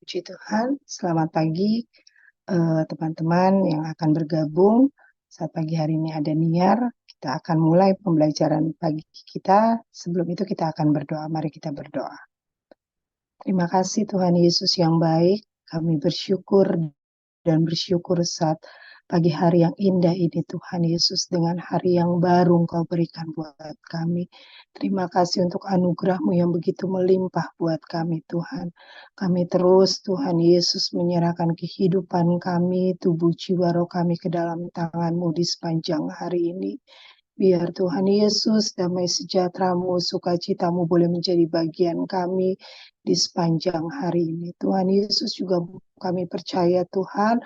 Puji Tuhan, selamat pagi teman-teman yang akan bergabung. Saat pagi hari ini ada Niar, kita akan mulai pembelajaran pagi kita. Sebelum itu kita akan berdoa, mari kita berdoa. Terima kasih Tuhan Yesus yang baik, kami bersyukur dan bersyukur saat pagi hari yang indah ini Tuhan Yesus, dengan hari yang baru Engkau berikan buat kami. Terima kasih untuk anugerah-Mu yang begitu melimpah buat kami Tuhan. Kami terus Tuhan Yesus menyerahkan kehidupan kami, tubuh jiwa roh kami ke dalam tangan-Mu di sepanjang hari ini. Biar Tuhan Yesus, damai sejahtera-Mu, sukacita-Mu boleh menjadi bagian kami di sepanjang hari ini. Tuhan Yesus, juga kami percaya Tuhan,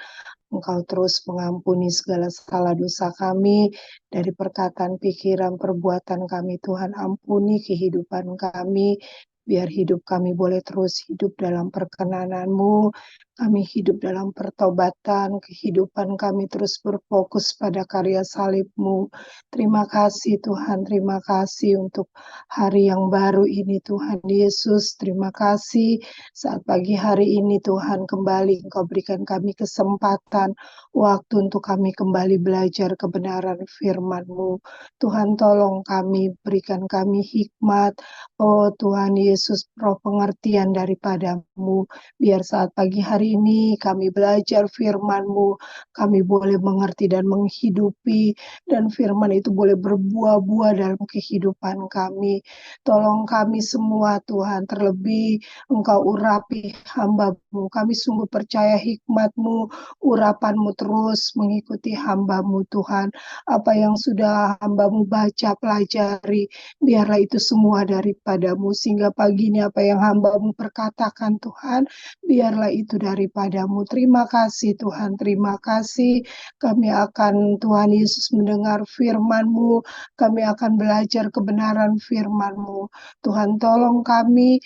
Engkau terus mengampuni segala salah dosa kami dari perkataan, pikiran, perbuatan kami. Tuhan, ampuni kehidupan kami, biar hidup kami boleh terus hidup dalam perkenan-Mu. Kami hidup dalam pertobatan, kehidupan kami terus berfokus pada karya salib-Mu. Terima kasih Tuhan, terima kasih untuk hari yang baru ini Tuhan Yesus. Terima kasih saat pagi hari ini Tuhan kembali Engkau berikan kami kesempatan, waktu untuk kami kembali belajar kebenaran firman-Mu. Tuhan tolong kami, berikan kami hikmat, oh Tuhan Yesus, roh pengertian daripada-Mu. Biar saat pagi hari ini kami belajar firman-Mu, kami boleh mengerti dan menghidupi, dan firman itu boleh berbuah-buah dalam kehidupan kami. Tolong kami semua Tuhan, terlebih Engkau urapi hamba-Mu. Kami sungguh percaya hikmat-Mu, urapan-Mu terus mengikuti hamba-Mu Tuhan. Apa yang sudah hamba-Mu baca, pelajari, biarlah itu semua daripada-Mu. Sehingga pagi ini apa yang hamba-Mu perkatakan Tuhan, biarlah itu daripada-Mu. Terima kasih Tuhan, terima kasih. Kami akan Tuhan Yesus mendengar firman-Mu, kami akan belajar kebenaran firman-Mu. Tuhan tolong kami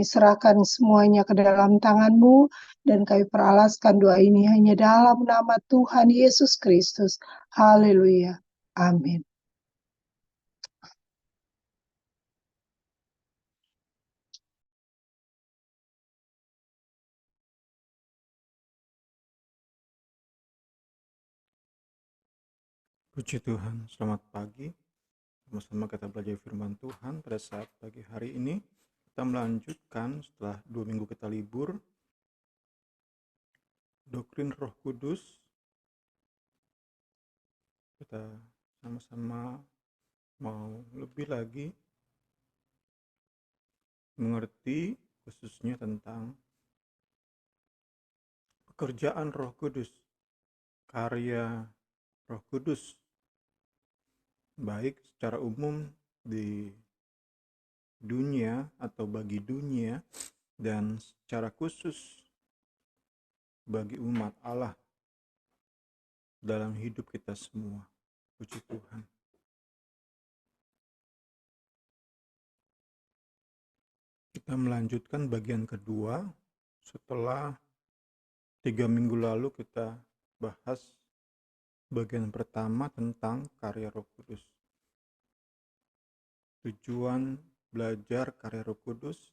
serahkan semuanya ke dalam tangan-Mu, dan kami peralaskan doa ini hanya dalam nama Tuhan Yesus Kristus. Haleluya. Amin. Puji Tuhan, selamat pagi. Sama-sama kita belajar firman Tuhan pada saat pagi hari ini. Kita melanjutkan setelah 2 minggu kita libur, doktrin Roh Kudus. Kita sama-sama mau lebih lagi mengerti khususnya tentang pekerjaan Roh Kudus, karya Roh Kudus, baik secara umum di dunia atau bagi dunia, dan secara khusus bagi umat Allah dalam hidup kita semua. Puji Tuhan. Kita melanjutkan bagian kedua setelah 3 minggu lalu kita bahas bagian pertama tentang karya Roh Kudus. Tujuan belajar karya Roh Kudus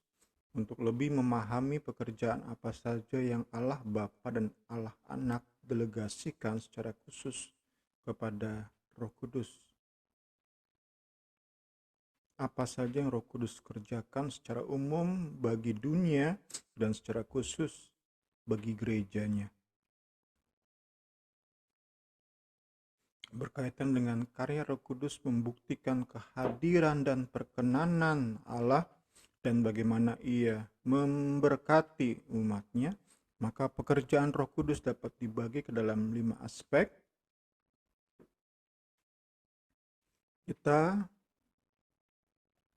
untuk lebih memahami pekerjaan apa saja yang Allah Bapa dan Allah Anak delegasikan secara khusus kepada Roh Kudus. Apa saja yang Roh Kudus kerjakan secara umum bagi dunia dan secara khusus bagi gerejanya. Berkaitan dengan karya Roh Kudus membuktikan kehadiran dan perkenanan Allah dan bagaimana Ia memberkati umatnya, maka pekerjaan Roh Kudus dapat dibagi ke dalam 5 aspek. Kita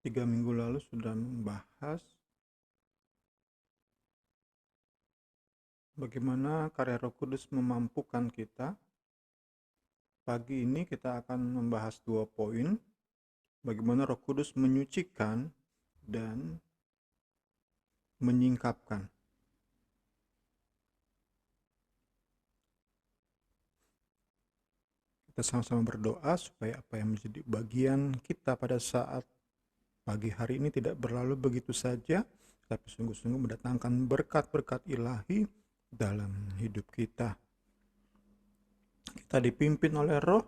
3 minggu lalu sudah membahas bagaimana karya Roh Kudus memampukan kita. Pagi ini kita akan membahas 2 poin, bagaimana Roh Kudus menyucikan dan menyingkapkan. Kita sama-sama berdoa supaya apa yang menjadi bagian kita pada saat Pagi hari ini tidak berlalu begitu saja, tapi sungguh-sungguh mendatangkan berkat-berkat ilahi dalam hidup kita. Kita dipimpin oleh Roh.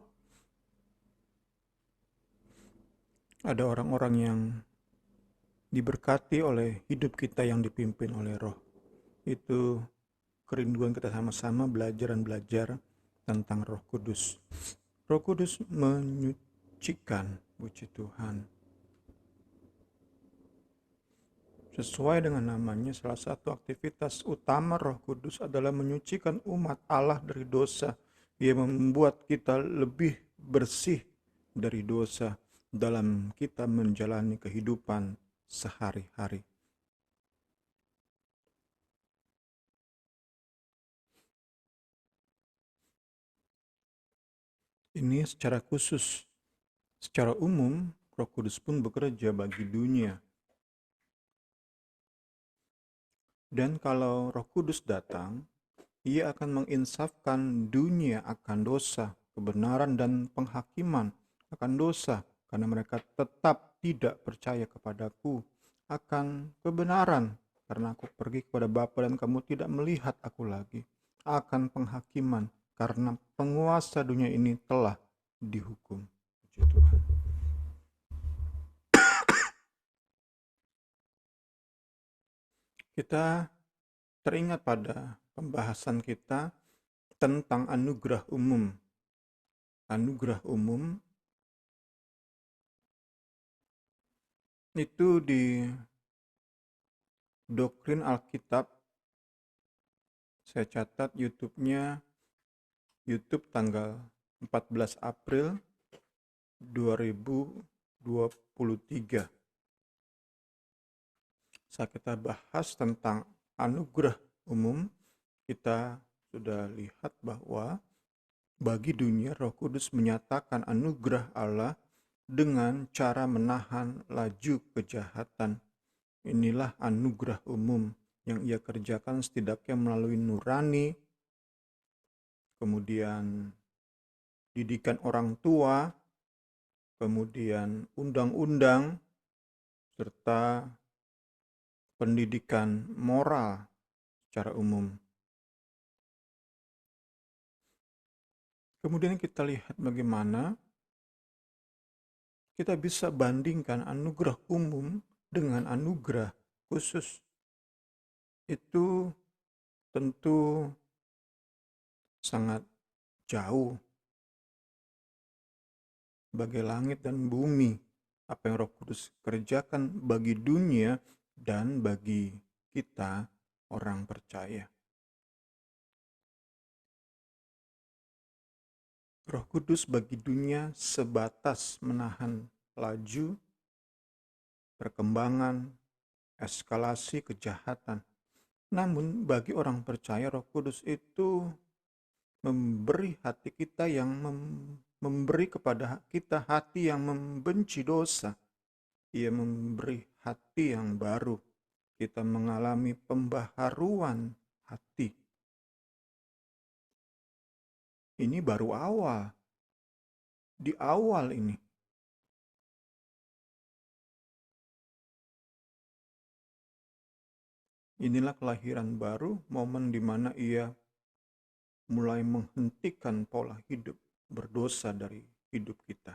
Ada orang-orang yang diberkati oleh hidup kita yang dipimpin oleh Roh. Itu kerinduan kita sama-sama belajar dan belajar tentang Roh Kudus. Roh Kudus menyucikan, puji Tuhan. Sesuai dengan namanya, salah satu aktivitas utama Roh Kudus adalah menyucikan umat Allah dari dosa. Ia membuat kita lebih bersih dari dosa dalam kita menjalani kehidupan sehari-hari. Ini secara khusus. Secara umum, Roh Kudus pun bekerja bagi dunia. Dan kalau Roh Kudus datang, Ia akan menginsafkan dunia akan dosa, kebenaran dan penghakiman akan dosa, karena mereka tetap tidak percaya kepadaku, akan kebenaran, karena aku pergi kepada Bapa dan kamu tidak melihat aku lagi, akan penghakiman, karena penguasa dunia ini telah dihukum. Puji Tuhan. Kita teringat pada pembahasan kita tentang anugerah umum. Anugerah umum itu di Doktrin Alkitab. Saya catat YouTube-nya, YouTube tanggal 14 April 2023. Saat kita bahas tentang anugerah umum, kita sudah lihat bahwa bagi dunia Roh Kudus menyatakan anugerah Allah dengan cara menahan laju kejahatan. Inilah anugerah umum yang ia kerjakan setidaknya melalui nurani, kemudian didikan orang tua, kemudian undang-undang, serta pendidikan moral secara umum. Kemudian kita lihat bagaimana kita bisa bandingkan anugerah umum dengan anugerah khusus. Itu tentu sangat jauh, bagai langit dan bumi, apa yang Roh Kudus kerjakan bagi dunia dan bagi kita orang percaya. Roh Kudus bagi dunia sebatas menahan laju, perkembangan, eskalasi kejahatan. Namun bagi orang percaya Roh Kudus itu memberi hati kita yang memberi kepada kita hati yang membenci dosa. Ia memberi hati yang baru. Kita mengalami pembaharuan hati. Ini baru awal. Di awal ini. Inilah kelahiran baru, momen di mana ia mulai menghentikan pola hidup berdosa dari hidup kita.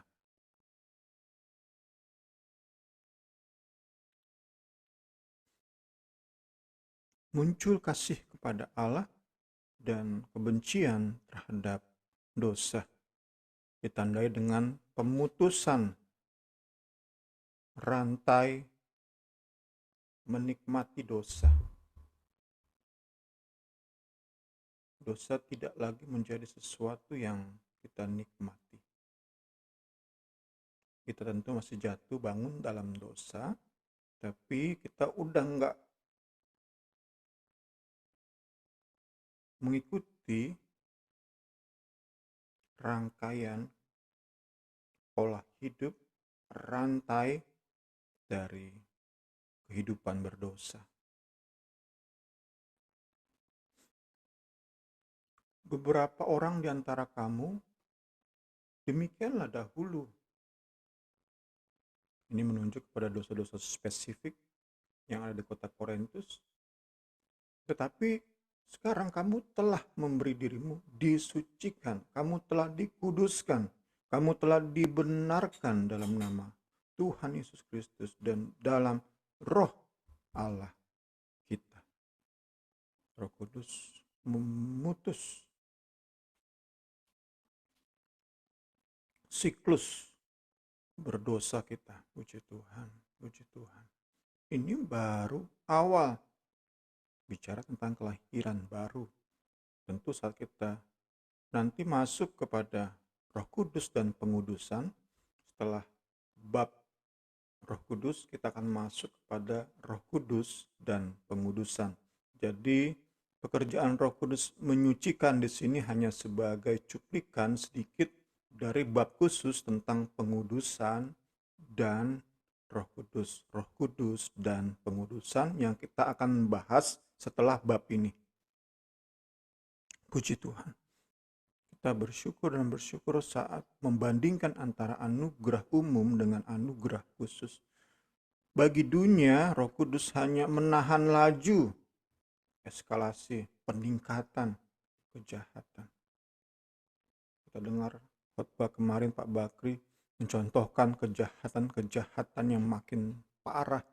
Muncul kasih kepada Allah dan kebencian terhadap dosa. Ditandai dengan pemutusan rantai menikmati dosa. Dosa tidak lagi menjadi sesuatu yang kita nikmati. Kita tentu masih jatuh bangun dalam dosa, tapi kita udah nggak mengikuti rangkaian pola hidup, rantai dari kehidupan berdosa. Beberapa orang di antara kamu demikianlah dahulu. Ini menunjuk kepada dosa-dosa spesifik yang ada di kota Korintus. Tetapi sekarang kamu telah memberi dirimu disucikan, kamu telah dikuduskan, kamu telah dibenarkan dalam nama Tuhan Yesus Kristus dan dalam roh Allah kita. Roh Kudus memutus siklus berdosa kita. Puji Tuhan, puji Tuhan. Ini baru awal bicara tentang kelahiran baru. Tentu saat kita nanti masuk kepada Roh Kudus dan pengudusan, setelah bab Roh Kudus, kita akan masuk kepada Roh Kudus dan pengudusan. Jadi, pekerjaan Roh Kudus menyucikan di sini hanya sebagai cuplikan sedikit dari bab khusus tentang pengudusan dan Roh Kudus. Roh Kudus dan pengudusan yang kita akan bahas setelah bab ini. Puji Tuhan. Kita bersyukur dan bersyukur saat membandingkan antara anugerah umum dengan anugerah khusus. Bagi dunia, Roh Kudus hanya menahan laju eskalasi peningkatan kejahatan. Kita dengar khotbah kemarin Pak Bakri mencontohkan kejahatan-kejahatan yang makin parah,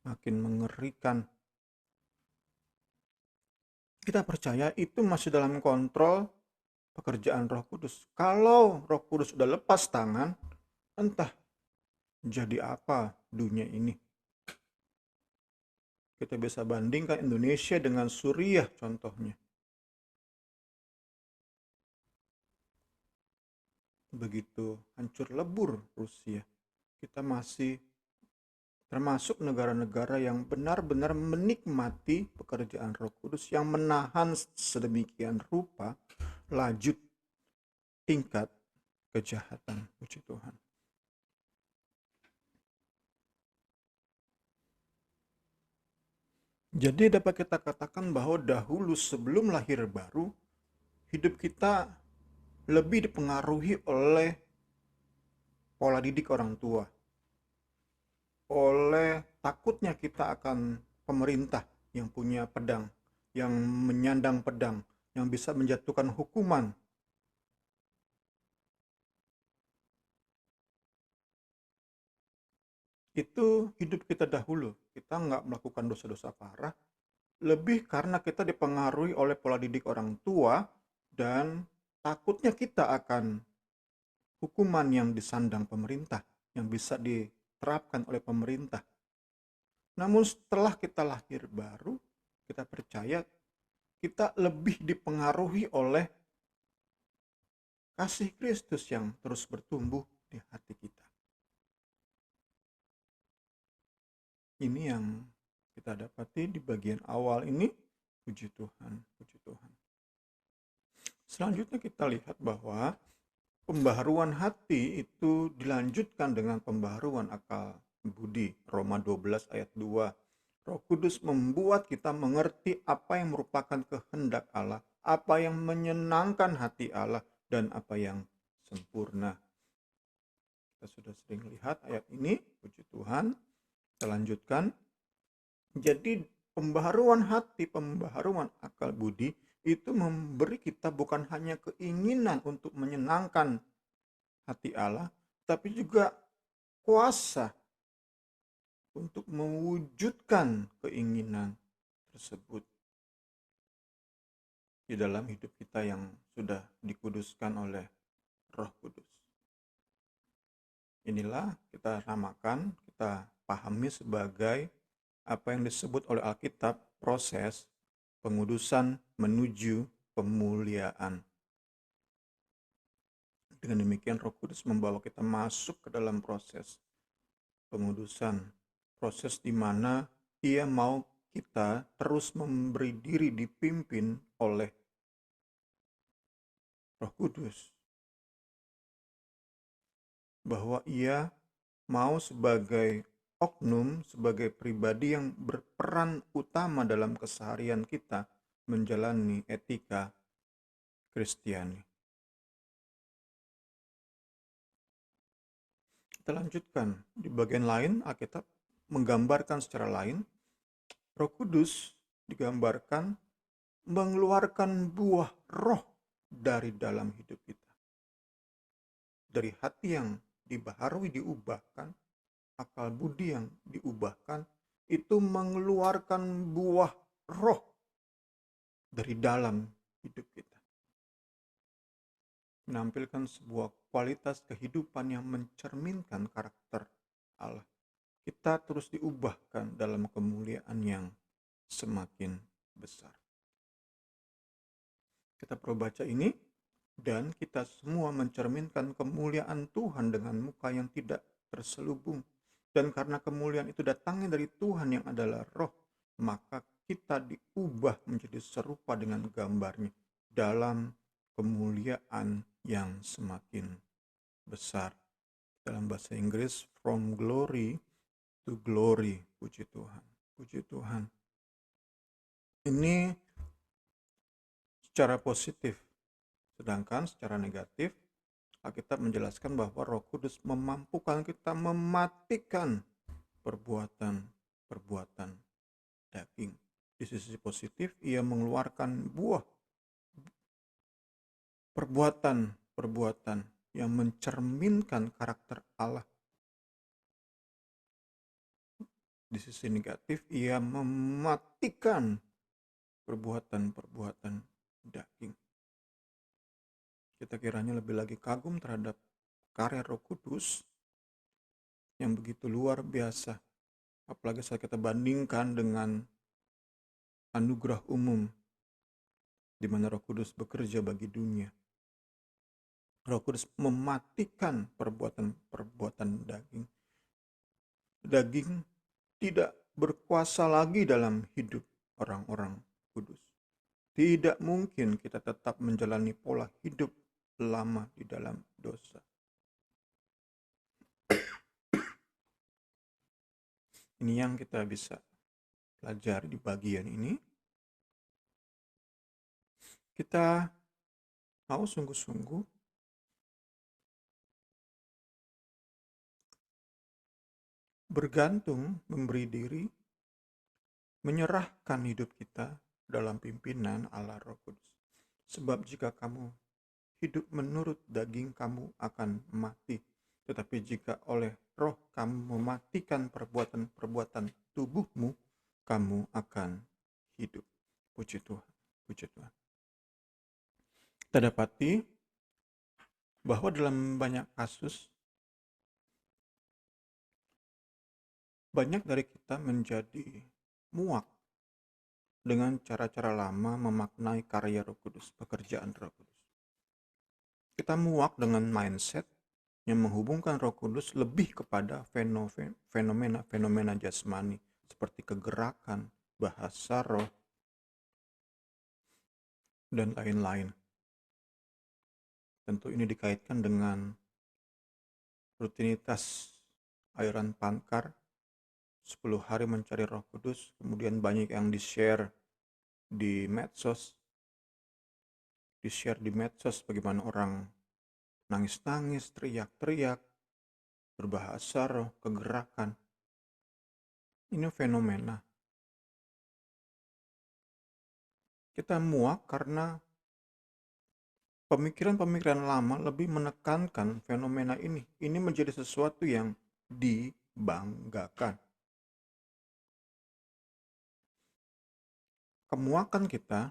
makin mengerikan. Kita percaya itu masih dalam kontrol pekerjaan Roh Kudus. Kalau Roh Kudus sudah lepas tangan, entah jadi apa dunia ini. Kita bisa bandingkan Indonesia dengan Suriah contohnya. Begitu hancur lebur Rusia. Kita masih termasuk negara-negara yang benar-benar menikmati pekerjaan Roh Kudus yang menahan sedemikian rupa laju tingkat kejahatan. Puji Tuhan. Jadi dapat kita katakan bahwa dahulu sebelum lahir baru, hidup kita lebih dipengaruhi oleh pola didik orang tua. Oleh takutnya kita akan pemerintah yang punya pedang, yang menyandang pedang, yang bisa menjatuhkan hukuman. Itu hidup kita dahulu. Kita nggak melakukan dosa-dosa parah, lebih karena kita dipengaruhi oleh pola didik orang tua dan takutnya kita akan hukuman yang disandang pemerintah, yang bisa diterapkan oleh pemerintah. Namun setelah kita lahir baru, kita percaya kita lebih dipengaruhi oleh kasih Kristus yang terus bertumbuh di hati kita. Ini yang kita dapati di bagian awal ini. Puji Tuhan, puji Tuhan. Selanjutnya kita lihat bahwa pembaharuan hati itu dilanjutkan dengan pembaharuan akal budi. Roma 12 ayat 2. Roh Kudus membuat kita mengerti apa yang merupakan kehendak Allah, apa yang menyenangkan hati Allah, dan apa yang sempurna. Kita sudah sering lihat ayat ini, puji Tuhan. Kita lanjutkan. Jadi pembaharuan hati, pembaharuan akal budi itu memberi kita bukan hanya keinginan untuk menyenangkan hati Allah, tapi juga kuasa untuk mewujudkan keinginan tersebut di dalam hidup kita yang sudah dikuduskan oleh Roh Kudus. Inilah kita namakan, kita pahami sebagai apa yang disebut oleh Alkitab proses pengudusan menuju pemuliaan. Dengan demikian Roh Kudus membawa kita masuk ke dalam proses pengudusan, proses di mana Ia mau kita terus memberi diri dipimpin oleh Roh Kudus, bahwa Ia mau sebagai oknum, sebagai pribadi yang berperan utama dalam keseharian kita menjalani etika Kristiani. Kita Kita lanjutkan. Di bagian lain, Alkitab menggambarkan secara lain, Roh Kudus digambarkan mengeluarkan buah roh dari dalam hidup kita. Dari hati yang dibaharui, diubahkan, akal budi yang diubahkan, itu mengeluarkan buah roh dari dalam hidup kita. Menampilkan sebuah kualitas kehidupan yang mencerminkan karakter Allah. Kita terus diubahkan dalam kemuliaan yang semakin besar. Kita perlu baca ini, dan kita semua mencerminkan kemuliaan Tuhan dengan muka yang tidak terselubung. Dan karena kemuliaan itu datangnya dari Tuhan yang adalah roh, maka kita diubah menjadi serupa dengan gambarnya dalam kemuliaan yang semakin besar. Dalam bahasa Inggris, from glory to glory. Puji Tuhan, puji Tuhan. Ini secara positif. Sedangkan secara negatif, Alkitab menjelaskan bahwa Roh Kudus memampukan kita mematikan perbuatan-perbuatan daging. Di sisi positif, ia mengeluarkan buah perbuatan-perbuatan yang mencerminkan karakter Allah. Di sisi negatif, ia mematikan perbuatan-perbuatan daging. Kita kiranya lebih lagi kagum terhadap karya Roh Kudus yang begitu luar biasa. Apalagi saat kita bandingkan dengan anugerah umum di mana Roh Kudus bekerja bagi dunia. Roh Kudus mematikan perbuatan-perbuatan daging. Daging tidak berkuasa lagi dalam hidup orang-orang kudus. Tidak mungkin kita tetap menjalani pola hidup lama di dalam dosa. Ini yang kita bisa pelajari di bagian ini. Kita mau sungguh-sungguh bergantung, memberi diri, menyerahkan hidup kita dalam pimpinan Allah Roh Kudus. Sebab jika kamu hidup menurut daging, kamu akan mati. Tetapi jika oleh roh kamu mematikan perbuatan-perbuatan tubuhmu, kamu akan hidup. Puji Tuhan, puji Tuhan. Kita dapati bahwa dalam banyak kasus, banyak dari kita menjadi muak dengan cara-cara lama memaknai karya Roh Kudus, pekerjaan Roh Kudus. Kita muak dengan mindset yang menghubungkan Roh Kudus lebih kepada fenomena-fenomena jasmani seperti kegerakan, bahasa roh, dan lain-lain. Tentu ini dikaitkan dengan rutinitas aliran Pankar 10 hari mencari Roh Kudus, kemudian banyak yang di-share di medsos. Di-share di medsos bagaimana orang nangis-nangis, teriak-teriak, berbahasa roh, kegerakan. Ini fenomena. Kita muak karena pemikiran-pemikiran lama lebih menekankan fenomena ini. Ini menjadi sesuatu yang dibanggakan. Kemuakan kita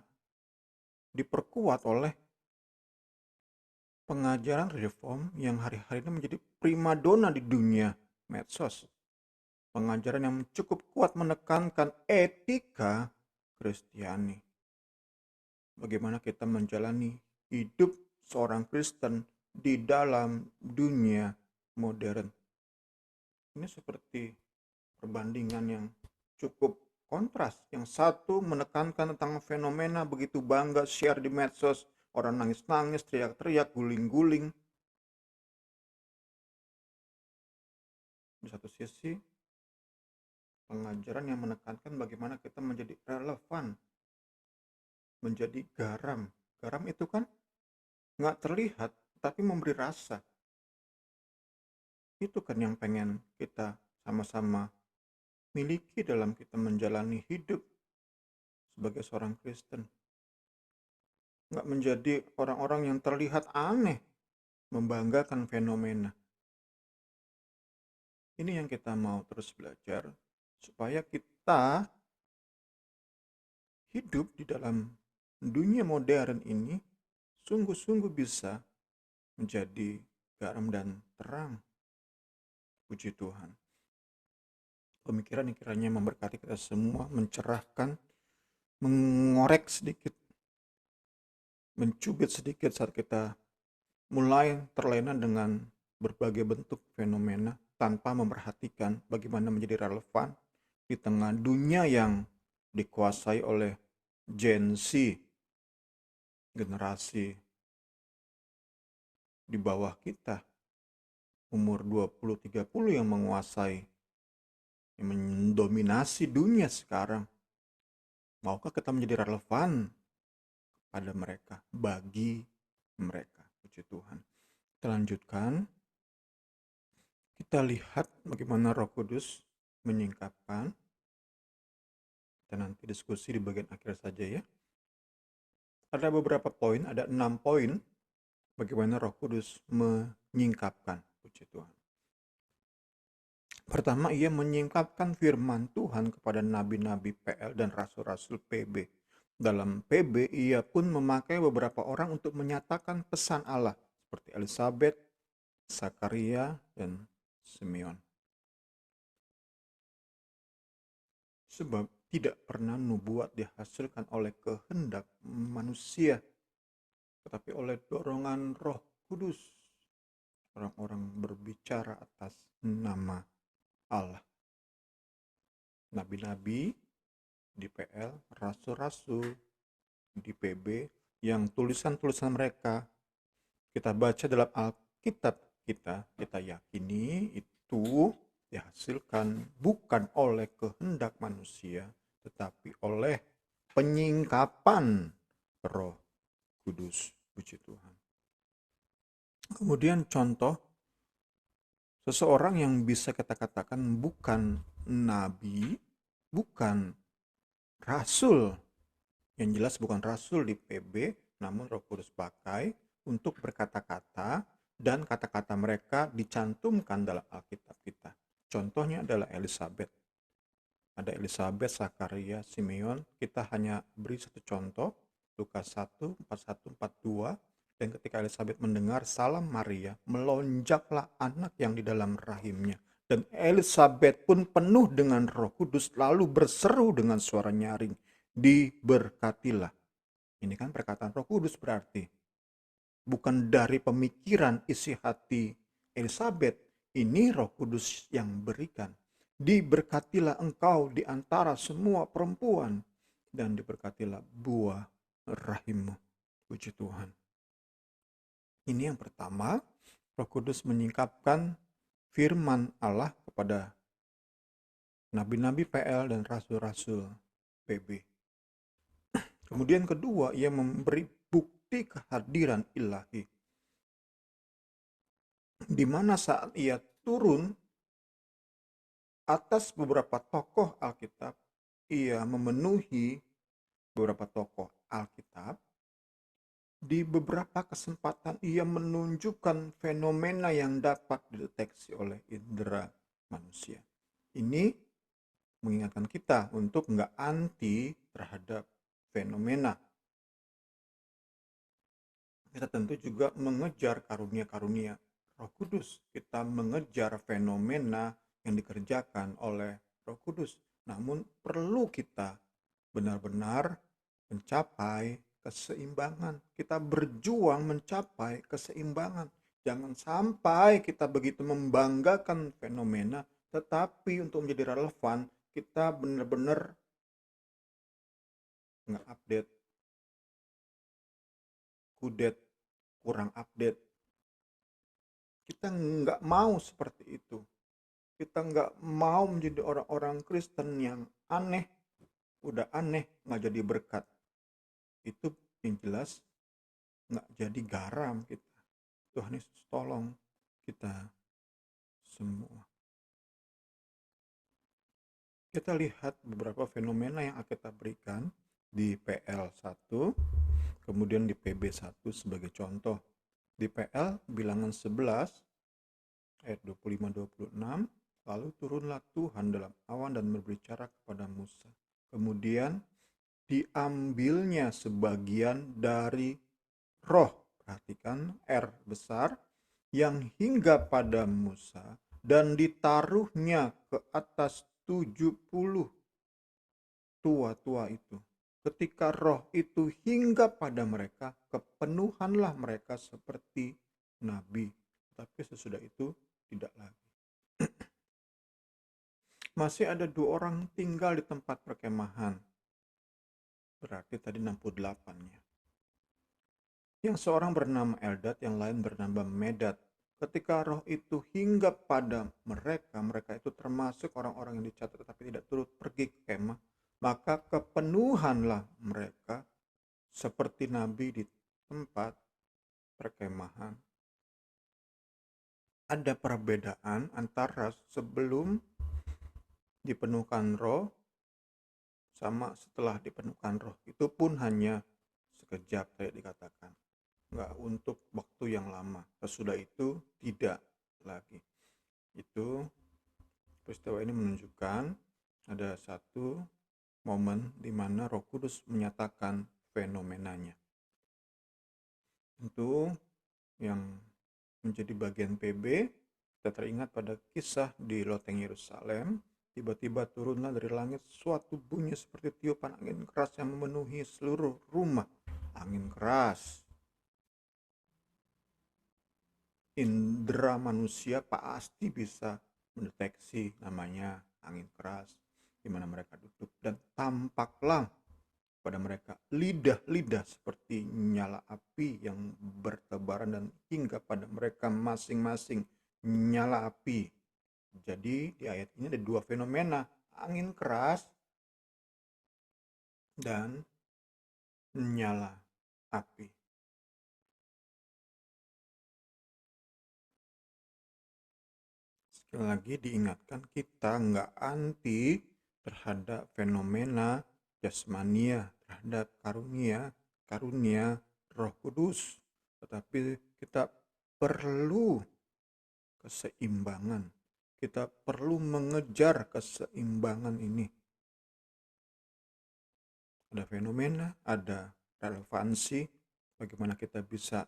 diperkuat oleh pengajaran reform yang hari-hari ini menjadi primadona di dunia medsos. Pengajaran yang cukup kuat menekankan etika Kristiani. Bagaimana kita menjalani hidup seorang Kristen di dalam dunia modern. Ini seperti perbandingan yang cukup kontras. Yang satu menekankan tentang fenomena begitu bangga share di medsos, orang nangis-nangis, teriak-teriak, guling-guling. Di satu sisi, pengajaran yang menekankan bagaimana kita menjadi relevan, menjadi garam. Garam itu kan nggak terlihat, tapi memberi rasa. Itu kan yang pengen kita sama-sama miliki dalam kita menjalani hidup sebagai seorang Kristen. Nggak menjadi orang-orang yang terlihat aneh, membanggakan fenomena. Ini yang kita mau terus belajar, supaya kita hidup di dalam dunia modern ini sungguh-sungguh bisa menjadi garam dan terang. Puji Tuhan. Pemikiran yang kiranya memberkati kita semua, mencerahkan, mengorek sedikit, mencubit sedikit saat kita mulai terlena dengan berbagai bentuk fenomena tanpa memperhatikan bagaimana menjadi relevan di tengah dunia yang dikuasai oleh Gen Z, generasi di bawah kita, umur 20-30 yang menguasai, yang mendominasi dunia sekarang. Maukah kita menjadi relevan pada mereka, bagi mereka? Puji Tuhan. Kita lanjutkan. Kita lihat bagaimana Roh Kudus menyingkapkan. Kita nanti diskusi di bagian akhir saja ya. Ada beberapa poin, ada 6 poin bagaimana Roh Kudus menyingkapkan. Puji Tuhan. Pertama, ia menyingkapkan firman Tuhan kepada nabi-nabi PL dan rasul-rasul PB. Dalam PB, ia pun memakai beberapa orang untuk menyatakan pesan Allah, seperti Elizabeth, Zakaria, dan Simeon. Sebab tidak pernah nubuat dihasilkan oleh kehendak manusia, tetapi oleh dorongan Roh Kudus. Orang-orang berbicara atas nama Allah. Nabi-nabi di PL, rasul-rasul di PB, yang tulisan-tulisan mereka kita baca dalam Alkitab kita yakini itu dihasilkan bukan oleh kehendak manusia, tetapi oleh penyingkapan Roh Kudus. Puji Tuhan. Kemudian contoh seseorang yang bisa kita katakan bukan nabi, bukan rasul, yang jelas bukan rasul di PB, namun Roh Kudus pakai untuk berkata-kata, dan kata-kata mereka dicantumkan dalam Alkitab kita. Contohnya adalah Elizabeth. Ada Elizabeth, Zakaria, Simeon. Kita hanya beri satu contoh, Lukas 1, 41, 42. Dan ketika Elizabeth mendengar salam Maria, melonjaklah anak yang di dalam rahimnya. Dan Elizabeth pun penuh dengan Roh Kudus, lalu berseru dengan suara nyaring, diberkatilah. Ini kan perkataan Roh Kudus berarti. Bukan dari pemikiran isi hati Elizabeth. Ini Roh Kudus yang berikan. Diberkatilah engkau di antara semua perempuan, dan diberkatilah buah rahimmu. Puji Tuhan. Ini yang pertama, Roh Kudus menyingkapkan firman Allah kepada nabi-nabi PL dan rasul-rasul PB. Kemudian kedua, ia memberi bukti kehadiran ilahi. Di mana saat ia turun atas beberapa tokoh Alkitab, ia memenuhi beberapa tokoh Alkitab. Di beberapa kesempatan ia menunjukkan fenomena yang dapat dideteksi oleh indera manusia. Ini mengingatkan kita untuk nggak anti terhadap fenomena. Kita tentu juga mengejar karunia-karunia Roh Kudus. Kita mengejar fenomena yang dikerjakan oleh Roh Kudus. Namun perlu kita benar-benar mencapai keseimbangan. Kita berjuang mencapai keseimbangan. Jangan sampai kita begitu membanggakan fenomena, tetapi untuk menjadi relevan, kita benar-benar nggak update, kudet, kurang update. Kita nggak mau seperti itu. Kita nggak mau menjadi orang-orang Kristen yang aneh. Udah aneh, nggak jadi berkat. Itu yang jelas nggak jadi garam kita. Tuhan Yesus tolong kita semua. Kita lihat beberapa fenomena yang kita berikan di PL1, kemudian di PB1 sebagai contoh. Di PL bilangan 11 ayat 25-26, lalu turunlah Tuhan dalam awan dan berbicara kepada Musa. Kemudian diambilnya sebagian dari roh, perhatikan R besar, yang hingga pada Musa dan ditaruhnya ke atas 70 tua-tua itu. Ketika roh itu hingga pada mereka, kepenuhanlah mereka seperti nabi. Tapi sesudah itu tidak lagi. Masih ada 2 orang tinggal di tempat perkemahan. Berarti tadi 68-nya. Yang seorang bernama Eldad, yang lain bernama Medad. Ketika roh itu hingga pada mereka, mereka itu termasuk orang-orang yang dicatat tetapi tidak turut pergi ke kemah, maka kepenuhanlah mereka seperti nabi di tempat perkemahan. Ada perbedaan antara sebelum dipenuhkan roh sama setelah dipenuhkan roh. Itu pun hanya sekejap saya dikatakan. Nggak untuk waktu yang lama. Sesudah itu tidak lagi. Itu peristiwa ini menunjukkan ada satu momen di mana Roh Kudus menyatakan fenomenanya. Tentu yang menjadi bagian PB, kita teringat pada kisah di loteng Yerusalem. Tiba-tiba turunlah dari langit suatu bunyi seperti tiupan angin keras yang memenuhi seluruh rumah. Angin keras. Indera manusia pasti bisa mendeteksi namanya angin keras di mana mereka duduk, dan tampaklah pada mereka lidah-lidah seperti nyala api yang bertebaran dan hingga pada mereka masing-masing nyala api. Jadi di ayat ini ada 2 fenomena, angin keras dan nyala api. Sekali lagi diingatkan, kita nggak anti terhadap fenomena jasmania, terhadap karunia Roh Kudus, tetapi kita perlu keseimbangan. Kita perlu mengejar keseimbangan ini. Ada fenomena, ada relevansi, bagaimana kita bisa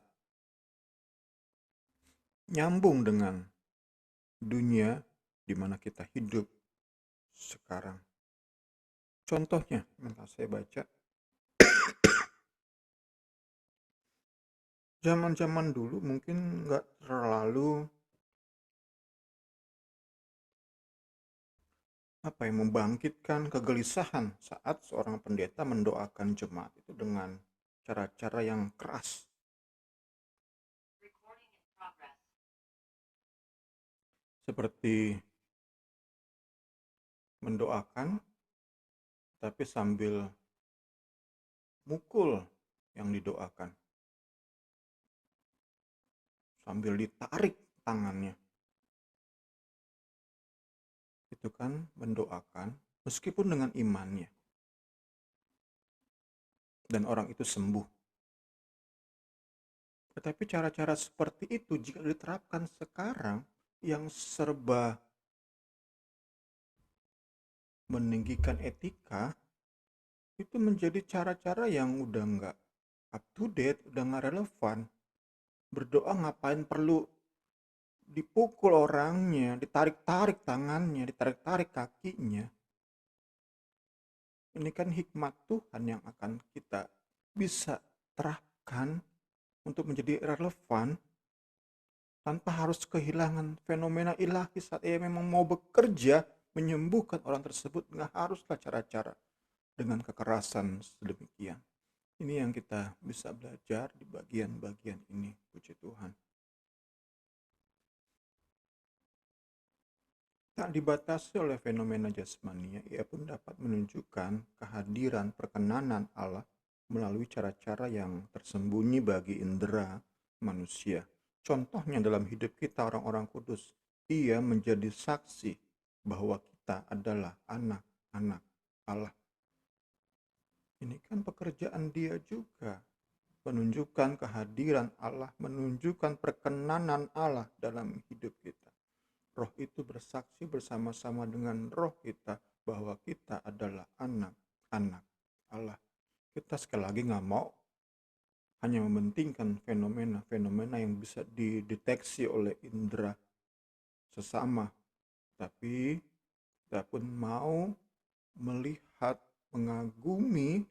nyambung dengan dunia di mana kita hidup sekarang. Contohnya, yang saya baca, zaman-zaman dulu mungkin nggak terlalu membangkitkan kegelisahan saat seorang pendeta mendoakan jemaat itu dengan cara-cara yang keras. Seperti mendoakan tapi sambil mukul yang didoakan, sambil ditarik tangannya. Itu kan mendoakan meskipun dengan imannya, dan orang itu sembuh. Tetapi cara-cara seperti itu jika diterapkan sekarang yang serba meninggikan etika, itu menjadi cara-cara yang udah nggak up to date, udah nggak relevan. Berdoa ngapain perlu dipukul orangnya, ditarik-tarik tangannya, ditarik-tarik kakinya. Ini kan hikmat Tuhan yang akan kita bisa terapkan untuk menjadi relevan tanpa harus kehilangan fenomena ilahi saat ia memang mau bekerja menyembuhkan orang tersebut. Nggak haruslah cara-cara dengan kekerasan sedemikian. Ini yang kita bisa belajar di bagian-bagian ini, puji Tuhan. Tak dibatasi oleh fenomena jasmania, ia pun dapat menunjukkan kehadiran perkenanan Allah melalui cara-cara yang tersembunyi bagi indera manusia. Contohnya dalam hidup kita orang-orang kudus, Ia menjadi saksi bahwa kita adalah anak-anak Allah. Ini kan pekerjaan Dia juga, menunjukkan kehadiran Allah, menunjukkan perkenanan Allah dalam hidup kita. Roh itu bersaksi bersama-sama dengan roh kita bahwa kita adalah anak-anak Allah. Kita sekali lagi nggak mau hanya mementingkan fenomena-fenomena yang bisa dideteksi oleh indera sesama, tapi kita pun mau melihat, mengagumi,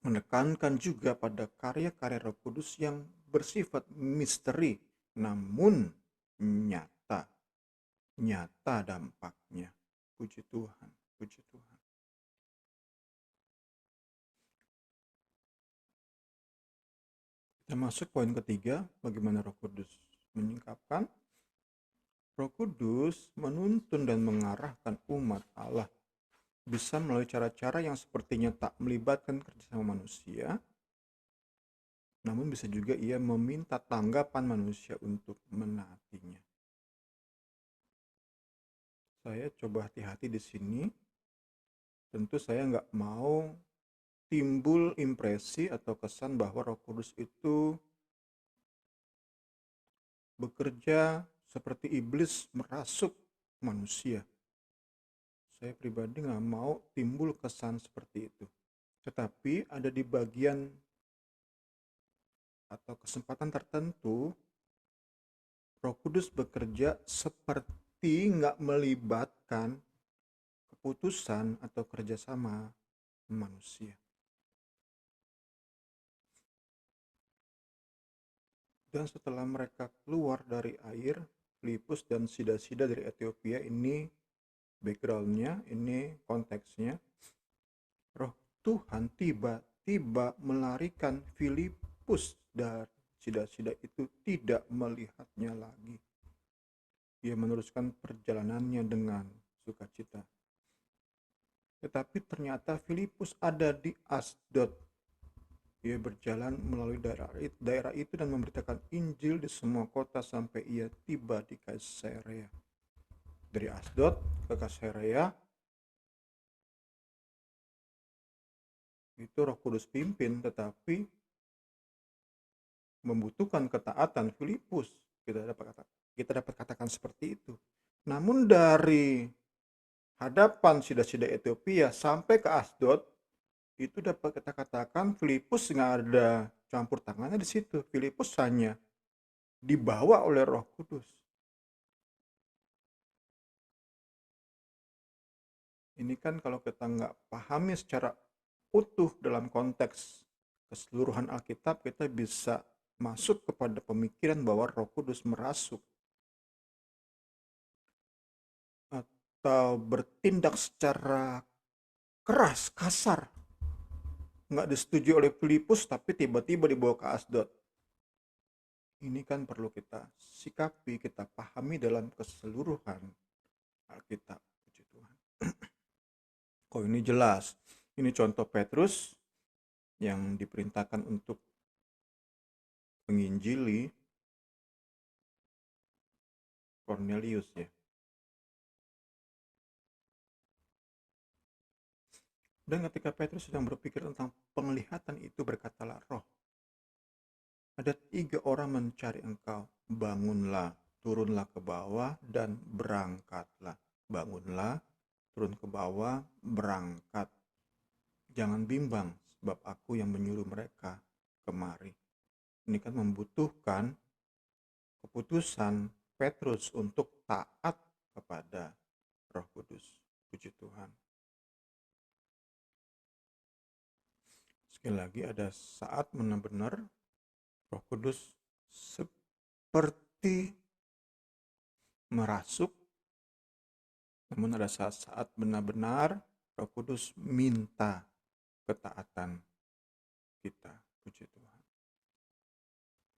menekankan juga pada karya-karya Roh Kudus yang bersifat misteri, namun nyata, nyata dampaknya. Puji Tuhan, puji Tuhan. Kita masuk poin ketiga, bagaimana Roh Kudus menyingkapkan. Roh Kudus menuntun dan mengarahkan umat Allah bisa melalui cara-cara yang sepertinya tak melibatkan kerjasama manusia, namun bisa juga ia meminta tanggapan manusia untuk menaatinya. Saya coba hati-hati di sini. Tentu saya nggak mau timbul impresi atau kesan bahwa Roh Kudus itu bekerja seperti iblis merasuk manusia. Saya pribadi nggak mau timbul kesan seperti itu. Tetapi ada di bagian atau kesempatan tertentu, Roh Kudus bekerja seperti nggak melibatkan keputusan atau kerjasama manusia. Dan setelah mereka keluar dari air, Filipus dan sida-sida dari Ethiopia, ini backgroundnya, ini konteksnya, Roh Tuhan tiba-tiba melarikan Filipus dari sida-sida itu tidak melihatnya lagi. Ia meneruskan perjalanannya dengan sukacita. Tetapi ternyata Filipus ada di Asdod. Ia berjalan melalui daerah itu dan memberitakan Injil di semua kota sampai ia tiba di Kaisarea. Dari Asdod ke Kaisarea, itu Roh Kudus pimpin, tetapi membutuhkan ketaatan Filipus. Kita dapat katakan seperti itu. Namun dari hadapan sida-sida Ethiopia sampai ke Asdod, itu dapat kita katakan Filipus nggak ada campur tangannya di situ. Filipus hanya dibawa oleh Roh Kudus. Ini kan kalau kita nggak pahami secara utuh dalam konteks keseluruhan Alkitab, kita bisa masuk kepada pemikiran bahwa Roh Kudus merasuk atau bertindak secara keras, kasar, nggak disetujui oleh Filipus, tapi tiba-tiba dibawa ke Asdod. Ini kan perlu kita sikapi, kita pahami dalam keseluruhan Alkitab. Puji Tuhan. Kok ini jelas? Ini contoh Petrus yang diperintahkan untuk menginjili Cornelius ya. Dan ketika Petrus sedang berpikir tentang penglihatan itu, berkatalah Roh, ada 3 orang mencari engkau. Bangunlah, turunlah ke bawah, dan berangkatlah. Bangunlah, turun ke bawah, berangkat. Jangan bimbang, sebab aku yang menyuruh mereka kemari. Ini kan membutuhkan keputusan Petrus untuk taat kepada Roh Kudus. Puji Tuhan. Sekali lagi, ada saat benar-benar Roh Kudus seperti merasuk, namun ada saat-saat benar-benar Roh Kudus minta ketaatan kita. Puji Tuhan.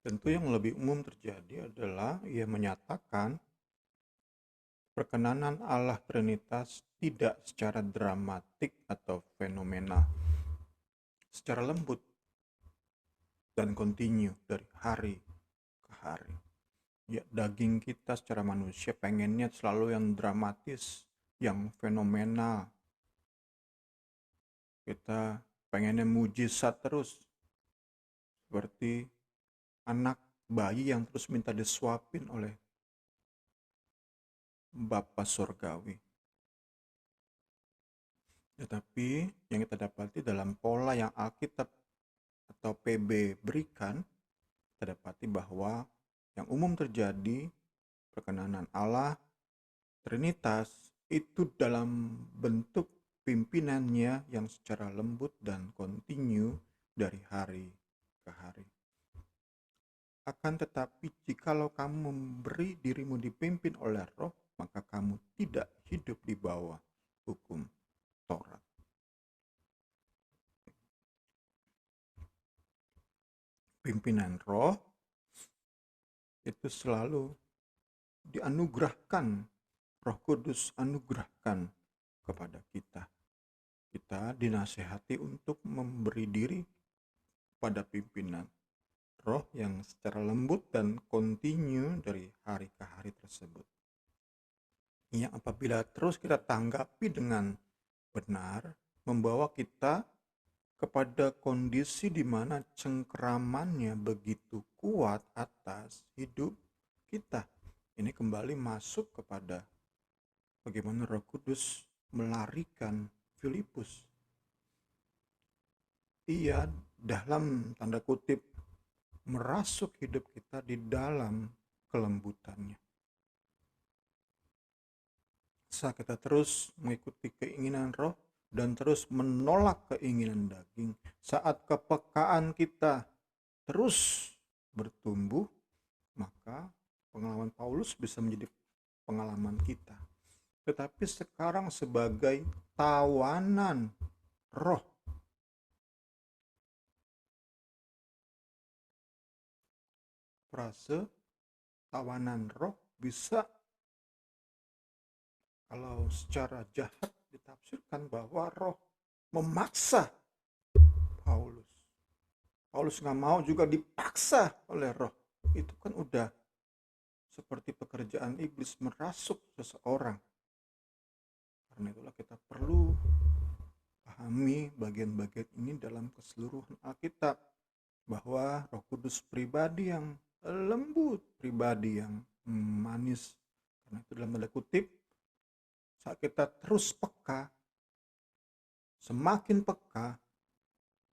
Tentu yang lebih umum terjadi adalah ia menyatakan perkenanan Allah Trinitas tidak secara dramatik atau fenomena, secara lembut dan kontinu dari hari ke hari. Ya, daging kita secara manusia pengennya selalu yang dramatis, yang fenomenal. Kita pengennya mujizat terus, seperti anak bayi yang terus minta disuapin oleh Bapa Surgawi. Tetapi yang kita dapati dalam pola yang Alkitab atau PB berikan, kita dapati bahwa yang umum terjadi perkenanan Allah, Trinitas, itu dalam bentuk pimpinannya yang secara lembut dan kontinu dari hari ke hari. Akan tetapi jikalau kamu memberi dirimu dipimpin oleh Roh, maka kamu tidak hidup di bawah hukum Taurat. Pimpinan Roh itu selalu dianugerahkan, Roh Kudus anugerahkan kepada kita. Kita dinasehati untuk memberi diri pada pimpinan Roh yang secara lembut dan kontinu dari hari ke hari tersebut. Yang apabila terus kita tanggapi dengan benar, membawa kita kepada kondisi di mana cengkeramannya begitu kuat atas hidup kita. Ini kembali masuk kepada bagaimana Roh Kudus melarikan Filipus. Ia dalam tanda kutip merasuk hidup kita di dalam kelembutannya. Saat kita terus mengikuti keinginan roh dan terus menolak keinginan daging, saat kepekaan kita terus bertumbuh, maka pengalaman Paulus bisa menjadi pengalaman kita. Tetapi sekarang sebagai tawanan roh, frase tawanan roh bisa kalau secara jahat ditafsirkan bahwa roh memaksa Paulus. Paulus nggak mau juga dipaksa oleh roh. Itu kan udah seperti pekerjaan iblis merasuk seseorang. Karena itulah kita perlu pahami bagian-bagian ini dalam keseluruhan Alkitab. Bahwa Roh Kudus pribadi yang lembut, pribadi yang manis. Karena itu dalam tanda kutip, saat kita terus peka, semakin peka,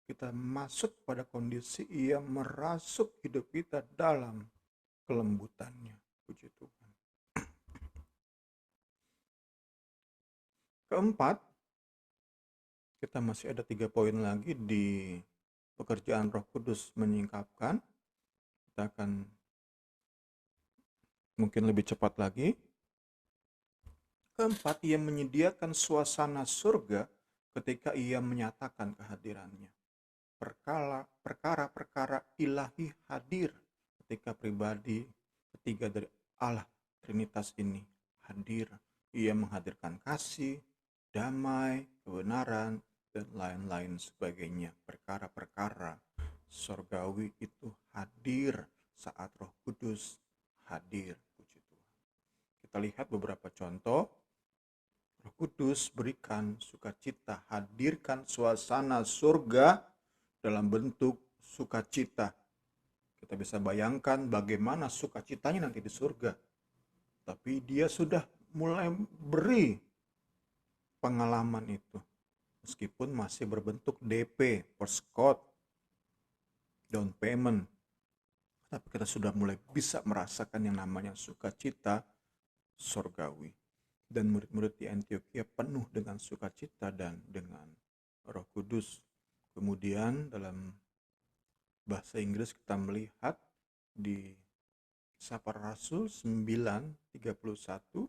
kita masuk pada kondisi ia merasuk hidup kita dalam kelembutannya. Puji Tuhan. Keempat, kita masih ada 3 poin lagi di pekerjaan Roh Kudus menyingkapkan. Kita akan mungkin lebih cepat lagi. Keempat, ia menyediakan suasana surga ketika ia menyatakan kehadirannya. Perkara-perkara ilahi hadir ketika pribadi ketiga dari Allah Trinitas ini hadir. Ia menghadirkan kasih, damai, kebenaran, dan lain-lain sebagainya. Perkara-perkara surgawi itu hadir saat Roh Kudus hadir. Puji Tuhan. Kita lihat beberapa contoh. Roh Kudus berikan sukacita, hadirkan suasana surga dalam bentuk sukacita. Kita bisa bayangkan bagaimana sukacitanya nanti di surga. Tapi dia sudah mulai beri pengalaman itu. Meskipun masih berbentuk DP, first quote, down payment. Tapi kita sudah mulai bisa merasakan yang namanya sukacita surgawi. Dan murid-murid di Antioquia penuh dengan sukacita dan dengan Roh Kudus. Kemudian dalam bahasa Inggris kita melihat di Kisah Para Rasul 9:31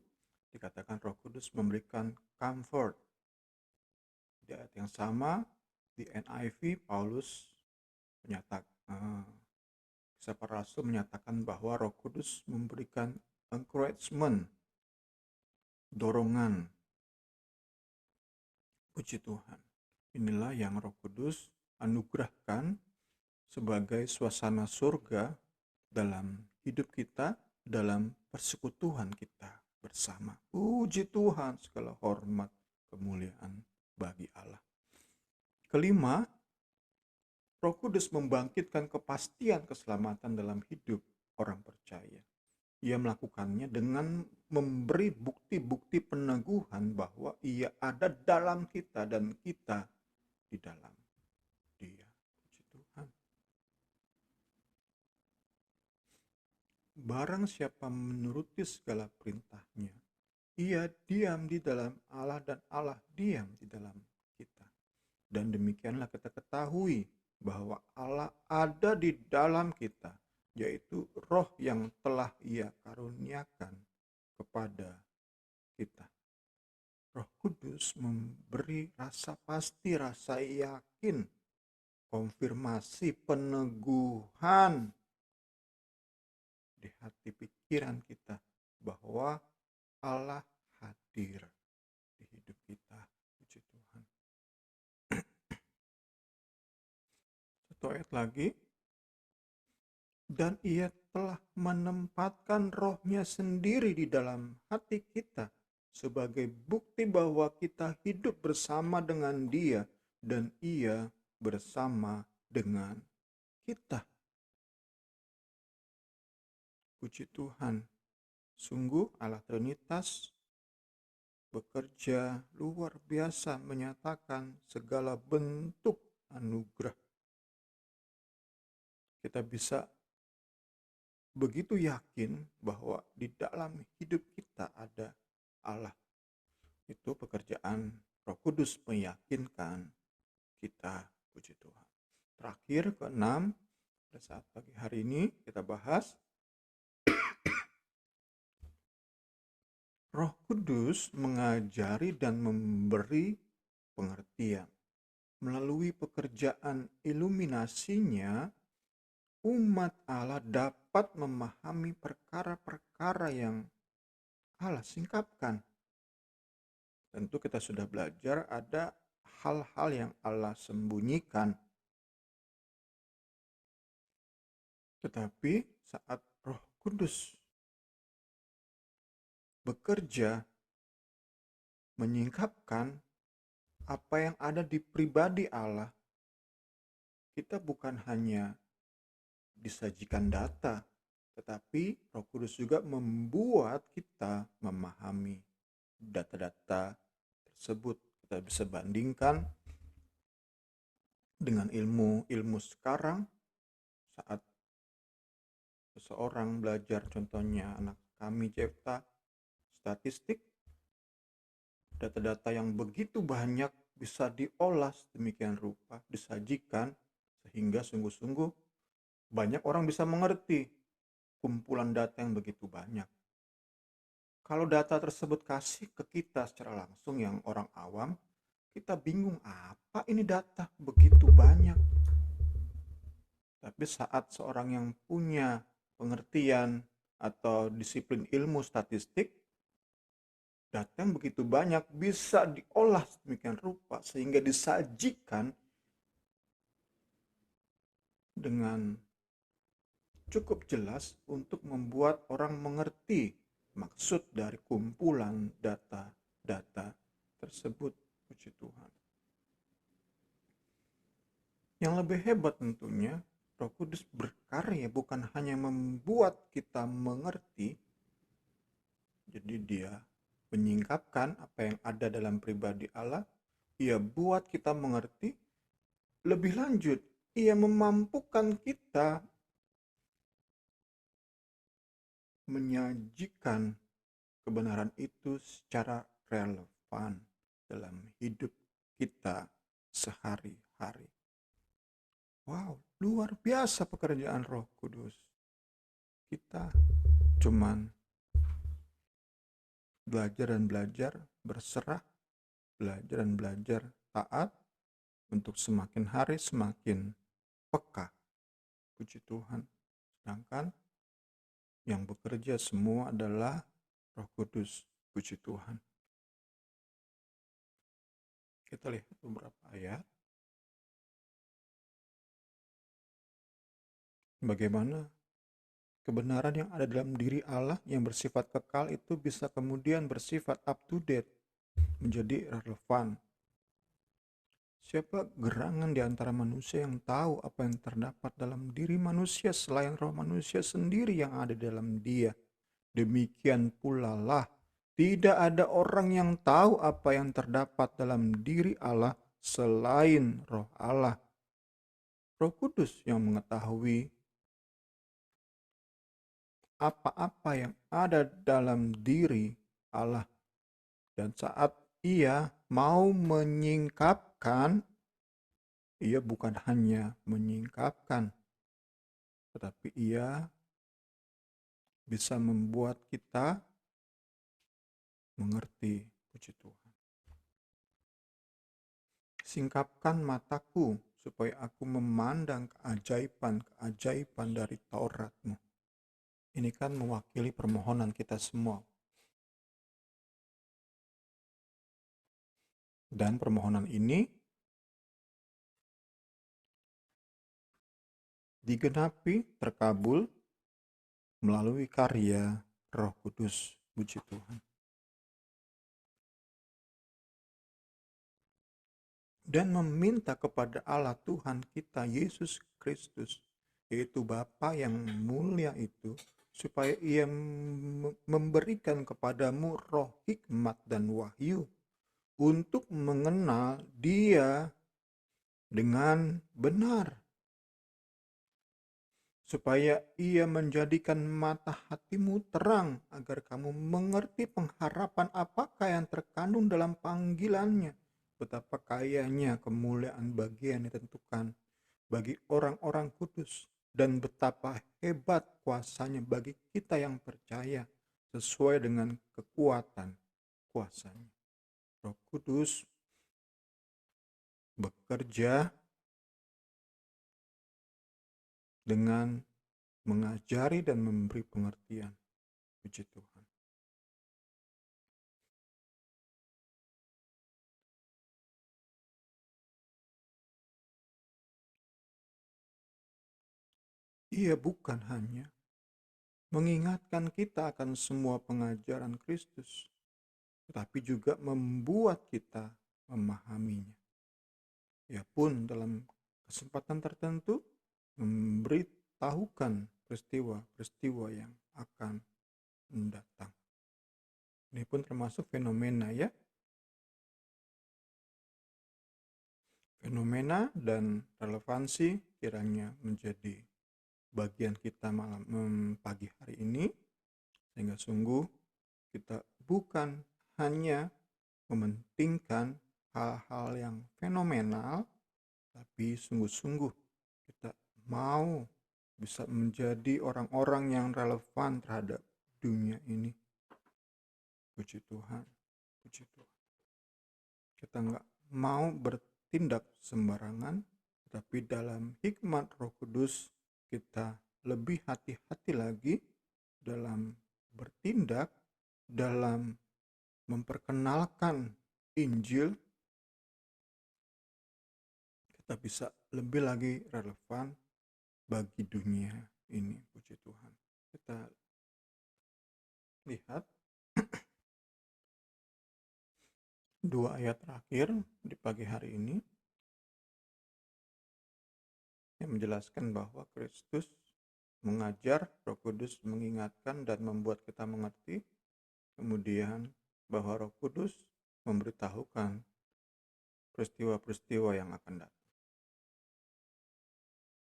dikatakan Roh Kudus memberikan comfort. Di ayat yang sama di NIV Paulus menyatakan Kisah Para Rasul menyatakan bahwa Roh Kudus memberikan encouragement, dorongan. Puji Tuhan. Inilah yang Roh Kudus anugerahkan sebagai suasana surga dalam hidup kita dalam persekutuan kita bersama. Puji Tuhan, segala hormat, kemuliaan bagi Allah. Kelima, Roh Kudus membangkitkan kepastian keselamatan dalam hidup orang percaya. Ia melakukannya dengan memberi bukti-bukti peneguhan bahwa ia ada dalam kita dan kita di dalam Dia. Puji Tuhan. Barang siapa menuruti segala perintahnya, ia diam di dalam Allah dan Allah diam di dalam kita. Dan demikianlah kita ketahui bahwa Allah ada di dalam kita, yaitu Roh yang telah Ia karuniakan kepada kita. Roh Kudus memberi rasa pasti, rasa yakin, konfirmasi, peneguhan di hati pikiran kita bahwa Allah hadir di hidup kita. Puji Tuhan. Satu ayat lagi. Dan ia telah menempatkan rohnya sendiri di dalam hati kita sebagai bukti bahwa kita hidup bersama dengan Dia dan Ia bersama dengan kita. Puji Tuhan, sungguh Allah Trinitas bekerja luar biasa menyatakan segala bentuk anugerah. Kita bisa begitu yakin bahwa di dalam hidup kita ada Allah. Itu pekerjaan Roh Kudus meyakinkan kita. Puji Tuhan. Terakhir, keenam, pada saat pagi hari ini kita bahas Roh Kudus mengajari dan memberi pengertian. Melalui pekerjaan iluminasinya, umat Allah dapat memahami perkara-perkara yang Allah singkapkan. Tentu kita sudah belajar ada hal-hal yang Allah sembunyikan. Tetapi saat Roh Kudus bekerja menyingkapkan apa yang ada di pribadi Allah, kita bukan hanya disajikan data, tetapi Roh Kudus juga membuat kita memahami data-data tersebut. Kita bisa bandingkan dengan ilmu sekarang. Saat seseorang belajar, contohnya anak kami Jepta, statistik, data-data yang begitu banyak bisa diolah sedemikian rupa, disajikan, sehingga sungguh-sungguh banyak orang bisa mengerti kumpulan data yang begitu banyak. Kalau data tersebut kasih ke kita secara langsung yang orang awam, kita bingung apa ini data begitu banyak. Tapi saat seorang yang punya pengertian atau disiplin ilmu statistik, data yang begitu banyak bisa diolah sedemikian rupa sehingga disajikan dengan cukup jelas untuk membuat orang mengerti maksud dari kumpulan data-data tersebut. Puji Tuhan. Yang lebih hebat tentunya, Roh Kudus berkarya bukan hanya membuat kita mengerti, jadi Dia menyingkapkan apa yang ada dalam pribadi Allah, Ia buat kita mengerti. Lebih lanjut, Ia memampukan kita menyajikan kebenaran itu secara relevan dalam hidup kita sehari-hari. Wow, luar biasa pekerjaan Roh Kudus. Kita cuman belajar dan belajar, berserah, belajar dan belajar taat untuk semakin hari semakin peka. Puji Tuhan. Sedangkan yang bekerja semua adalah Roh Kudus. Puji Tuhan. Kita lihat beberapa ayat. Bagaimana Kebenaran yang ada dalam diri Allah yang bersifat kekal itu bisa kemudian bersifat up to date, menjadi relevan. Siapa gerangan di antara manusia yang tahu apa yang terdapat dalam diri manusia selain roh manusia sendiri yang ada dalam dia? Demikian pula lah, tidak ada orang yang tahu apa yang terdapat dalam diri Allah selain roh Allah. Roh Kudus yang mengetahui apa-apa yang ada dalam diri Allah. Dan saat ia mau menyingkapkan, ia bukan hanya menyingkapkan, tetapi ia bisa membuat kita mengerti. Puji Tuhan. Singkapkan mataku supaya aku memandang keajaiban-keajaiban dari Tauratmu. Ini kan mewakili permohonan kita semua. Dan permohonan ini digenapi, terkabul melalui karya Roh Kudus. Puji Tuhan. Dan meminta kepada Allah Tuhan kita Yesus Kristus, yaitu Bapa yang mulia itu, supaya ia memberikan kepadamu roh hikmat dan wahyu untuk mengenal Dia dengan benar, supaya ia menjadikan mata hatimu terang agar kamu mengerti pengharapan apakah yang terkandung dalam panggilannya, betapa kayanya kemuliaan bagi yang ditentukan bagi orang-orang kudus, dan betapa hebat kuasanya bagi kita yang percaya sesuai dengan kekuatan kuasanya. Roh Kudus bekerja dengan mengajari dan memberi pengertian. Puji Tuhan. Ia bukan hanya mengingatkan kita akan semua pengajaran Kristus, tetapi juga membuat kita memahaminya. Ia pun dalam kesempatan tertentu memberitahukan peristiwa-peristiwa yang akan mendatang. Ini pun termasuk fenomena ya. Fenomena dan relevansi kiranya menjadi bagian kita pagi hari ini, sehingga sungguh kita bukan hanya mementingkan hal-hal yang fenomenal, tapi sungguh-sungguh kita mau bisa menjadi orang-orang yang relevan terhadap dunia ini. Puji Tuhan, puji Tuhan. Kita nggak mau bertindak sembarangan, tetapi dalam hikmat Roh Kudus kita lebih hati-hati lagi dalam bertindak, dalam memperkenalkan Injil. Kita bisa lebih lagi relevan bagi dunia ini. Puji Tuhan. Kita lihat dua ayat terakhir di pagi hari ini yang menjelaskan bahwa Kristus mengajar, Roh Kudus mengingatkan dan membuat kita mengerti, kemudian bahwa Roh Kudus memberitahukan peristiwa-peristiwa yang akan datang.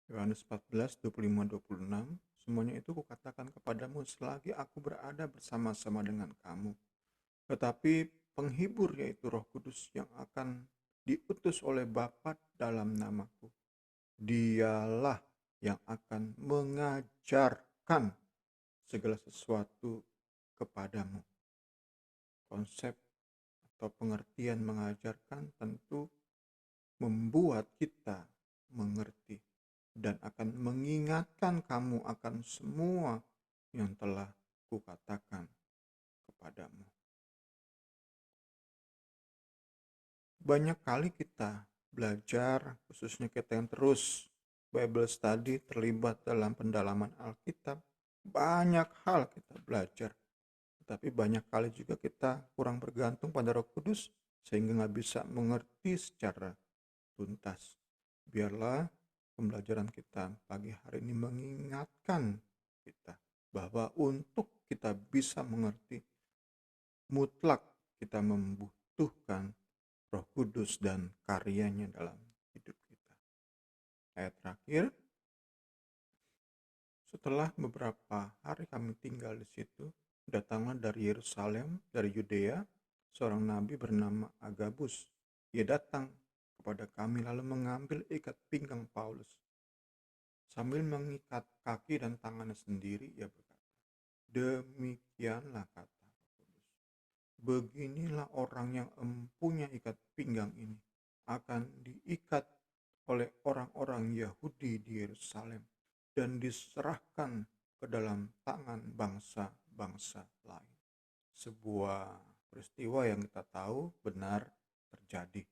Yohanes 14, 25-26, semuanya itu kukatakan kepadamu selagi aku berada bersama-sama dengan kamu. Tetapi penghibur yaitu Roh Kudus yang akan diutus oleh Bapa dalam namaku, Dialah yang akan mengajarkan segala sesuatu kepadamu. Konsep atau pengertian mengajarkan tentu membuat kita mengerti dan akan mengingatkan kamu akan semua yang telah kukatakan kepadamu. Banyak kali kita belajar, khususnya kita yang terus Bible study, terlibat dalam pendalaman Alkitab, Banyak hal kita belajar, tapi banyak kali juga kita kurang bergantung pada Roh Kudus sehingga nggak bisa mengerti secara tuntas. Biarlah pembelajaran kita pagi hari ini mengingatkan kita bahwa untuk kita bisa mengerti, mutlak kita membutuhkan Roh Kudus dan karyanya dalam hidup kita. Ayat terakhir, setelah beberapa hari kami tinggal di situ, datanglah dari Yerusalem, dari Yudea, seorang nabi bernama Agabus. Ia datang kepada kami lalu mengambil ikat pinggang Paulus. Sambil mengikat kaki dan tangannya sendiri, ia berkata, demikianlah kata Paulus. Beginilah orang yang empunya ikat pinggang ini akan diikat oleh orang-orang Yahudi di Yerusalem dan diserahkan ke dalam tangan bangsa-bangsa lain. Sebuah peristiwa yang kita tahu benar terjadi.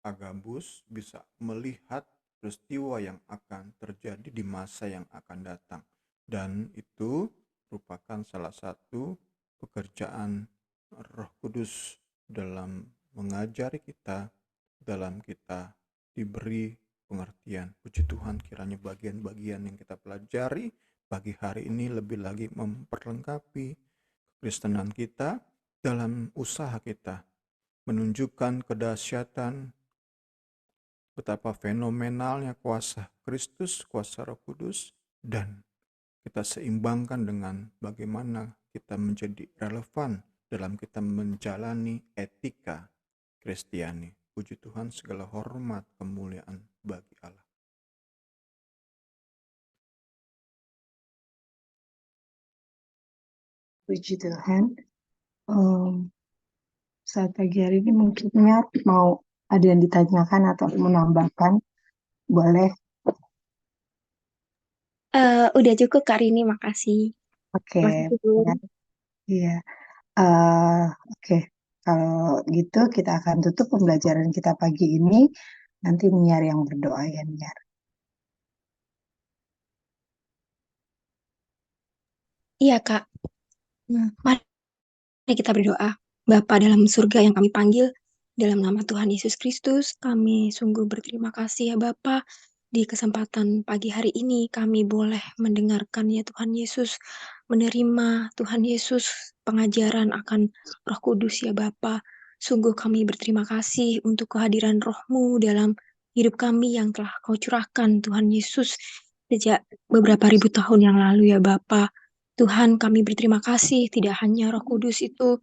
Agabus bisa melihat peristiwa yang akan terjadi di masa yang akan datang, dan itu merupakan salah satu pekerjaan Roh Kudus dalam mengajari kita, dalam kita diberi pengertian. Puji Tuhan, kiranya bagian-bagian yang kita pelajari pagi hari ini lebih lagi memperlengkapi kekristenan kita dalam usaha kita menunjukkan kedahsyatan betapa fenomenalnya kuasa Kristus, kuasa Roh Kudus, dan kita seimbangkan dengan bagaimana kita menjadi relevan dalam kita menjalani etika Kristiani. Puji Tuhan, segala hormat kemuliaan bagi Allah. Puji Tuhan. Saat pagi hari ini mungkinnya mau ada yang ditanyakan atau menambahkan, boleh. Udah cukup Kak Rini, makasih. Oke, Makasih Bu. iya. Eh, oke, kalau gitu kita akan tutup pembelajaran kita pagi ini. Nanti Niar yang berdoa ya, Niar. Iya Kak. Mari kita berdoa. Bapa dalam surga yang kami panggil, dalam nama Tuhan Yesus Kristus, kami sungguh berterima kasih ya Bapa. Di kesempatan pagi hari ini kami boleh mendengarkan ya Tuhan Yesus, menerima Tuhan Yesus pengajaran akan Roh Kudus ya Bapa. Sungguh kami berterima kasih untuk kehadiran Roh-Mu dalam hidup kami yang telah Kau curahkan Tuhan Yesus sejak beberapa ribu tahun yang lalu ya Bapa. Tuhan, kami berterima kasih tidak hanya Roh Kudus itu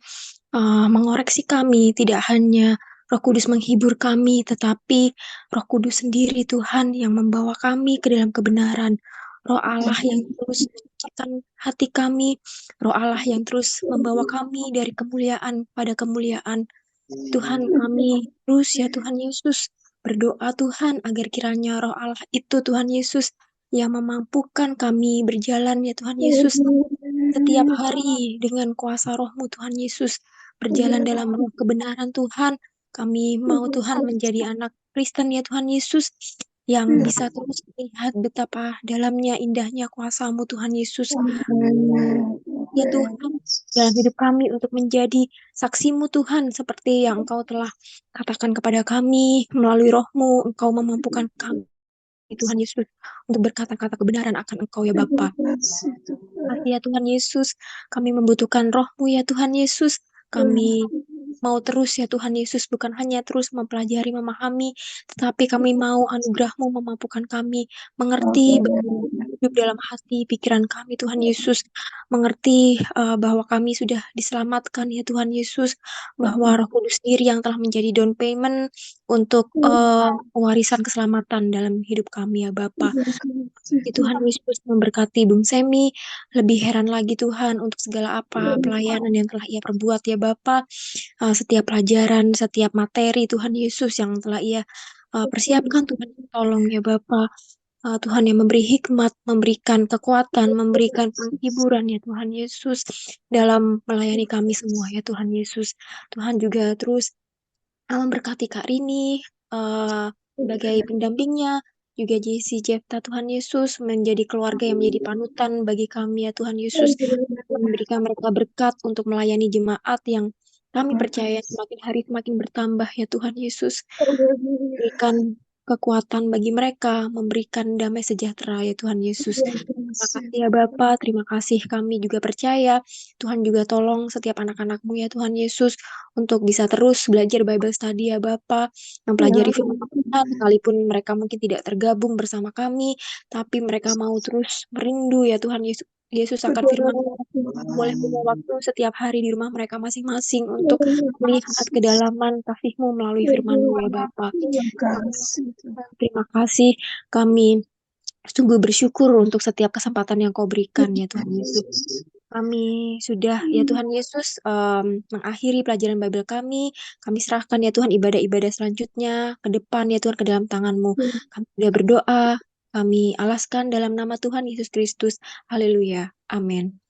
mengoreksi kami, tidak hanya Roh Kudus menghibur kami, tetapi Roh Kudus sendiri Tuhan yang membawa kami ke dalam kebenaran. Roh Allah yang terus menciptakan hati kami, Roh Allah yang terus membawa kami dari kemuliaan pada kemuliaan. Tuhan kami terus ya Tuhan Yesus berdoa Tuhan agar kiranya Roh Allah itu Tuhan Yesus yang memampukan kami berjalan ya Tuhan Yesus setiap hari dengan kuasa Roh-Mu Tuhan Yesus berjalan dalam roh kebenaran Tuhan. Kami mau Tuhan menjadi anak Kristen ya Tuhan Yesus yang bisa terus melihat betapa dalamnya indahnya kuasa-Mu Tuhan Yesus. Ya Tuhan, dalam hidup kami untuk menjadi saksi-Mu Tuhan seperti yang Engkau telah katakan kepada kami melalui Roh-Mu, Engkau memampukan kami Tuhan Yesus untuk berkata-kata kebenaran akan Engkau ya Bapa. Kasih ya Tuhan Yesus, kami membutuhkan Roh-Mu ya Tuhan Yesus. Kami mau terus ya Tuhan Yesus, bukan hanya terus mempelajari, memahami, tetapi kami mau anugerah-Mu memampukan kami mengerti hidup dalam hati, pikiran kami Tuhan Yesus, mengerti bahwa kami sudah diselamatkan ya Tuhan Yesus, bahwa Roh Kudus sendiri yang telah menjadi down payment untuk pewarisan keselamatan dalam hidup kami ya Bapa. Tuhan Yesus memberkati Bung Semi. Lebih heran lagi Tuhan untuk segala apa pelayanan yang telah ia perbuat ya Bapa. Setiap pelajaran, setiap materi Tuhan Yesus yang telah ia persiapkan Tuhan tolong ya Bapa. Tuhan yang memberi hikmat, memberikan kekuatan, memberikan penghiburan ya Tuhan Yesus dalam melayani kami semua ya Tuhan Yesus. Tuhan juga terus memberkati Kak Rini sebagai pendampingnya. juga Jesse Jepta Tuhan Yesus, menjadi keluarga yang menjadi panutan bagi kami ya Tuhan Yesus, memberikan mereka berkat untuk melayani jemaat yang kami percaya semakin hari semakin bertambah ya Tuhan Yesus. Berikan kekuatan bagi mereka, memberikan damai sejahtera ya Tuhan Yesus. Terima kasih ya Bapa, terima kasih kami juga percaya. Tuhan juga tolong setiap anak-anak-Mu ya Tuhan Yesus untuk bisa terus belajar Bible study ya Bapa, mempelajari firman Tuhan, sekalipun mereka mungkin tidak tergabung bersama kami, tapi mereka mau terus merindu ya Tuhan Yesus akan firman. Boleh punya waktu setiap hari di rumah mereka masing-masing untuk melihat kedalaman kasih-Mu melalui firman-Mu ya Bapa. Terima kasih, kami sungguh bersyukur untuk setiap kesempatan yang Kau berikan ya Tuhan Yesus. Kami sudah ya Tuhan Yesus mengakhiri pelajaran Bible kami. Kami serahkan ya Tuhan ibadah-ibadah selanjutnya ke depan ya Tuhan ke dalam tangan-Mu. Kami sudah berdoa, kami alaskan dalam nama Tuhan Yesus Kristus. Haleluya. Amin.